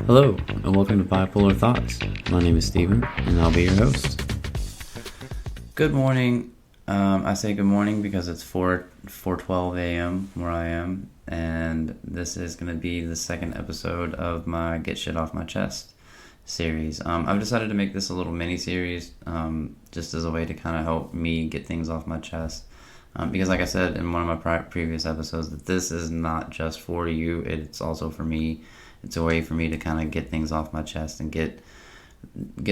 Hello, and welcome to Bipolar Thoughts. My name is Steven, and I'll be your host. Good morning. I say good morning because it's 4:12 a.m. where I am, and this is going to be the second episode of my Get Shit Off My Chest series. I've decided to make this a little mini-series just as a way to kind of help me get things off my chest. Because like I said in one of my previous episodes, that this is not just for you, it's also for me. It's a way for me to kind of get things off my chest and get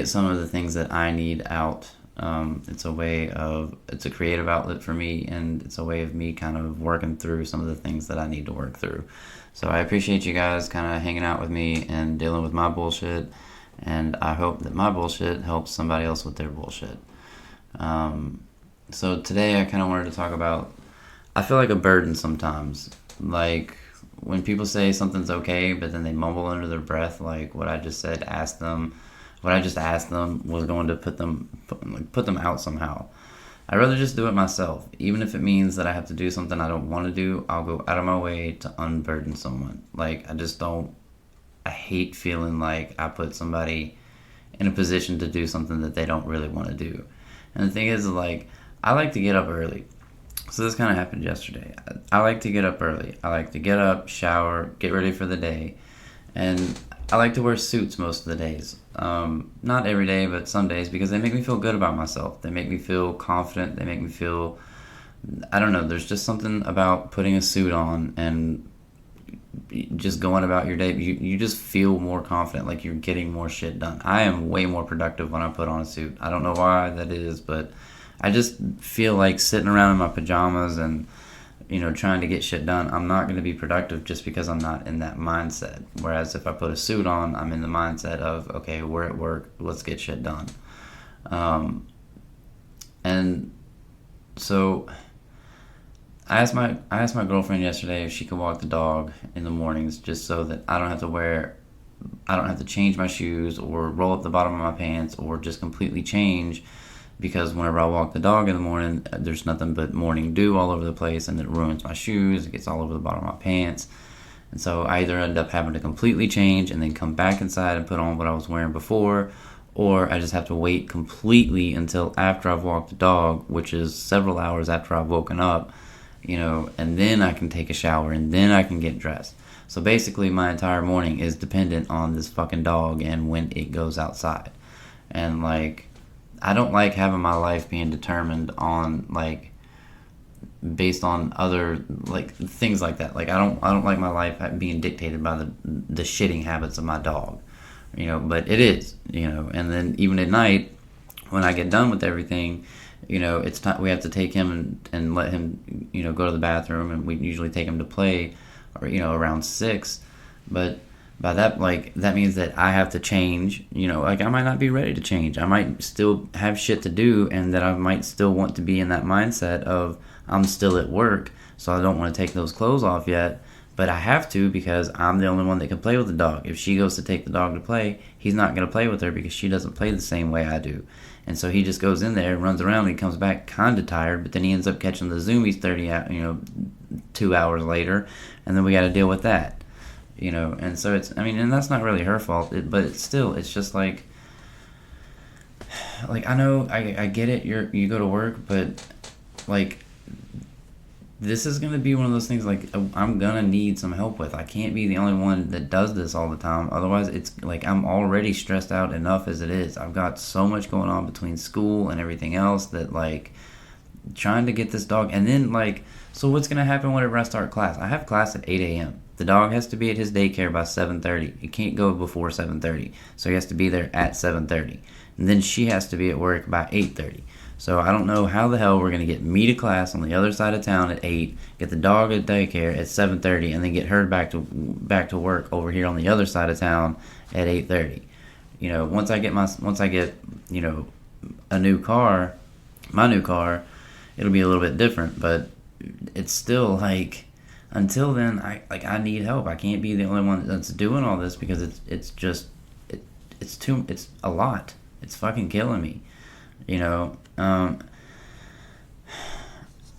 some of the things that I need out. It's a creative outlet for me, and it's a way of me kind of working through some of the things that I need to work through. So I appreciate you guys kind of hanging out with me and dealing with my bullshit, and I hope that my bullshit helps somebody else with their bullshit. So today I kind of wanted to talk about, I feel like a burden sometimes. Like, when people say something's okay, but then they mumble under their breath, like what I just asked them was going to put them out somehow. I'd rather just do it myself. Even if it means that I have to do something I don't want to do, I'll go out of my way to unburden someone. Like, I hate feeling like I put somebody in a position to do something that they don't really want to do. And the thing is, like, I like to get up early. So this kind of happened yesterday. I like to get up early. I like to get up, shower, get ready for the day. And I like to wear suits most of the days. Not every day, but some days, because they make me feel good about myself. They make me feel confident. They make me feel, I don't know, there's just something about putting a suit on and just going about your day. You just feel more confident, like you're getting more shit done. I am way more productive when I put on a suit. I don't know why that is, but I just feel like sitting around in my pajamas and, trying to get shit done, I'm not going to be productive just because I'm not in that mindset. Whereas if I put a suit on, I'm in the mindset of, okay, we're at work, let's get shit done. And so I asked my girlfriend yesterday if she could walk the dog in the mornings, just so that I don't have to change my shoes or roll up the bottom of my pants or just completely change. Because whenever I walk the dog in the morning, there's nothing but morning dew all over the place, and it ruins my shoes. It gets all over the bottom of my pants. And so I either end up having to completely change and then come back inside and put on what I was wearing before, or I just have to wait completely until after I've walked the dog, which is several hours after I've woken up, and then I can take a shower, and then I can get dressed. So basically my entire morning is dependent on this fucking dog and when it goes outside. And, like, I don't like having my life being determined on, like, based on other, like, things like that. Like, I don't like my life being dictated by the shitting habits of my dog, but it is, and then even at night when I get done with everything, it's time we have to take him and let him, go to the bathroom, and we usually take him to play, or, around 6, but by that, like, that means that I have to change, like, I might not be ready to change. I might still have shit to do, and that I might still want to be in that mindset of I'm still at work, so I don't want to take those clothes off yet, but I have to because I'm the only one that can play with the dog. If she goes to take the dog to play, he's not going to play with her because she doesn't play the same way I do. And so he just goes in there, runs around, and he comes back kind of tired, but then he ends up catching the zoomies 2 hours later, and then we got to deal with that. And so and that's not really her fault, but it's just like I know, I get it, you go to work, but, like, this is going to be one of those things, like, I'm going to need some help with. I can't be the only one that does this all the time. Otherwise, it's, like, I'm already stressed out enough as it is. I've got so much going on between school and everything else that, like, trying to get this dog, and then, like, so what's going to happen whenever I start class? I have class at 8 a.m. The dog has to be at his daycare by 7:30. It can't go before 7:30. So he has to be there at 7:30. And then she has to be at work by 8:30. So I don't know how the hell we're going to get me to class on the other side of town at 8, get the dog at daycare at 7:30, and then get her back to work over here on the other side of town at 8:30. Once I get a new car, my new car, it'll be a little bit different, but it's still, like, until then, I need help. I can't be the only one that's doing all this because it's a lot. It's fucking killing me, and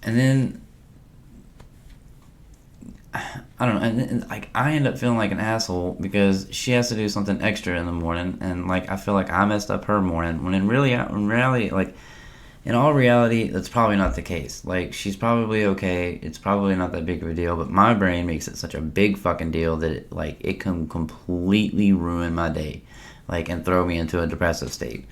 then I don't know, and like I end up feeling like an asshole because she has to do something extra in the morning, and like I feel like I messed up her morning when in reality, like in all reality, that's probably not the case. Like, she's probably okay. It's probably not that big of a deal. But my brain makes it such a big fucking deal that it can completely ruin my day, like, and throw me into a depressive state.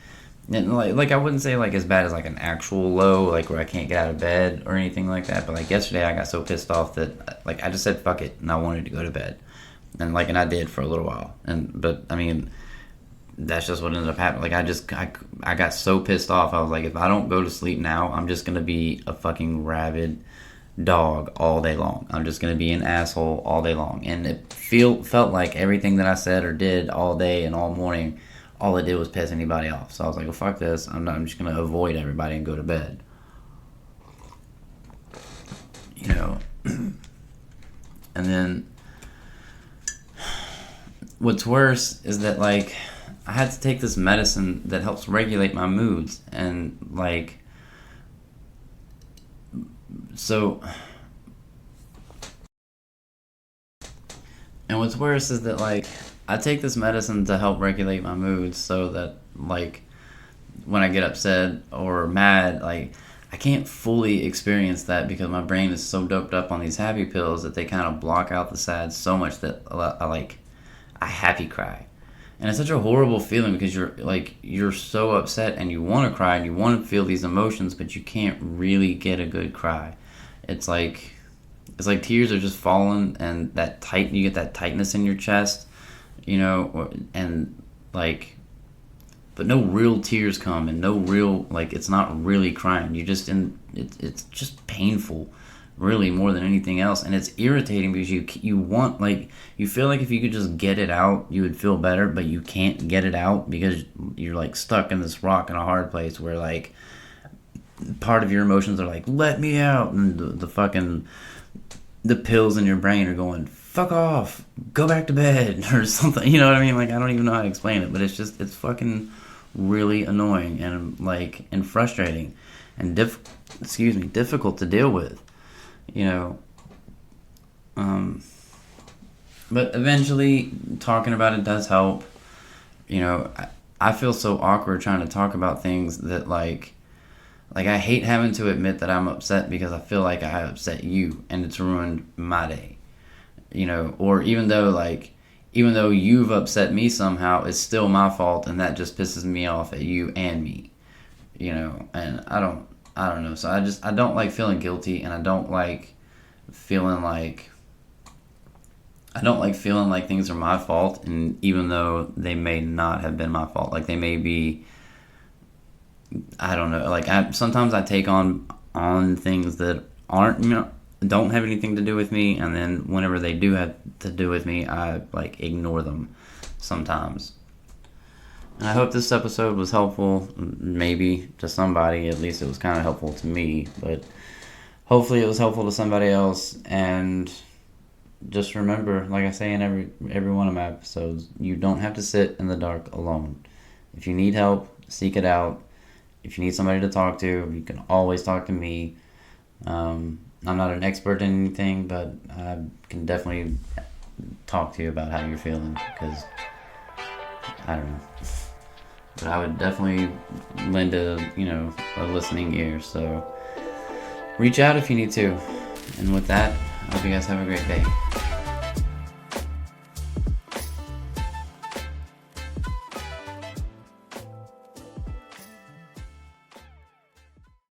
And like I wouldn't say like as bad as like an actual low, like where I can't get out of bed or anything like that. But like yesterday, I got so pissed off that like I just said fuck it, and I wanted to go to bed, and I did for a little while. But I mean, that's just what ended up happening. Like I got so pissed off. I was like, if I don't go to sleep now, I'm just gonna be a fucking rabid dog all day long. I'm just gonna be an asshole all day long. And it felt like everything that I said or did all day and all morning, all it did was piss anybody off. So I was like, well, fuck this. I'm just gonna avoid everybody and go to bed. You know. And then what's worse is that like I had to take this medicine that helps regulate my moods, and like so and what's worse is that like I take this medicine to help regulate my moods so that like when I get upset or mad, like I can't fully experience that because my brain is so doped up on these happy pills that they kind of block out the sad so much that I happy cry. And it's such a horrible feeling because you're so upset and you want to cry and you want to feel these emotions, but you can't really get a good cry. It's like tears are just falling, and you get that tightness in your chest, you know, and like, but no real tears come, and no real, like, it's not really crying. It's just painful, really, more than anything else. And it's irritating because you want, like, you feel like if you could just get it out, you would feel better, but you can't get it out because you're like stuck in this rock and a hard place where like part of your emotions are like, let me out, and the pills in your brain are going, fuck off, go back to bed, or something. You know what I mean? Like, I don't even know how to explain it, but it's fucking really annoying and like and frustrating and difficult to deal with. You know, but eventually talking about it does help. You know, I feel so awkward trying to talk about things that like I hate having to admit that I'm upset because I feel like I upset you and it's ruined my day. You know, or even though you've upset me somehow, it's still my fault, and that just pisses me off at you and me. You know, and I don't know. So I don't like feeling guilty, and I don't like feeling like things are my fault, and even though they may not have been my fault, like they may be, I don't know. Like sometimes I take on things that aren't, you know, don't have anything to do with me, and then whenever they do have to do with me, I like ignore them sometimes. And I hope this episode was helpful, maybe to somebody. At least it was kind of helpful to me, but hopefully it was helpful to somebody else. And just remember, like I say in every one of my episodes, you don't have to sit in the dark alone. If you need help, seek it out. If you need somebody to talk to, you can always talk to me. I'm not an expert in anything, but I can definitely talk to you about how you're feeling, because I don't know. But I would definitely lend a listening ear. So reach out if you need to. And with that, I hope you guys have a great day.